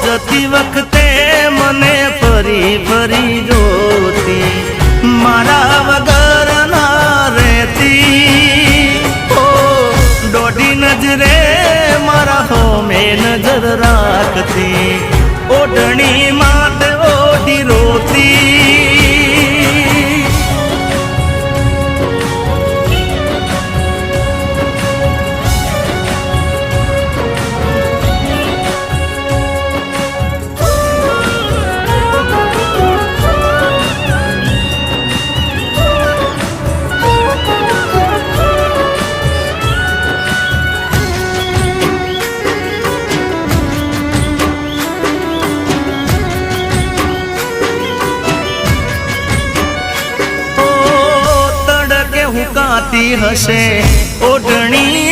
જતી વખતે મને ફરી ફરી જોતી, મારા વગર ના રહેતી. ઓ દોઢી નજરે મારા હોમે નજર રાખતી, ઓઢણી માટે ઓઢી રોતી. હશે ઓઢણી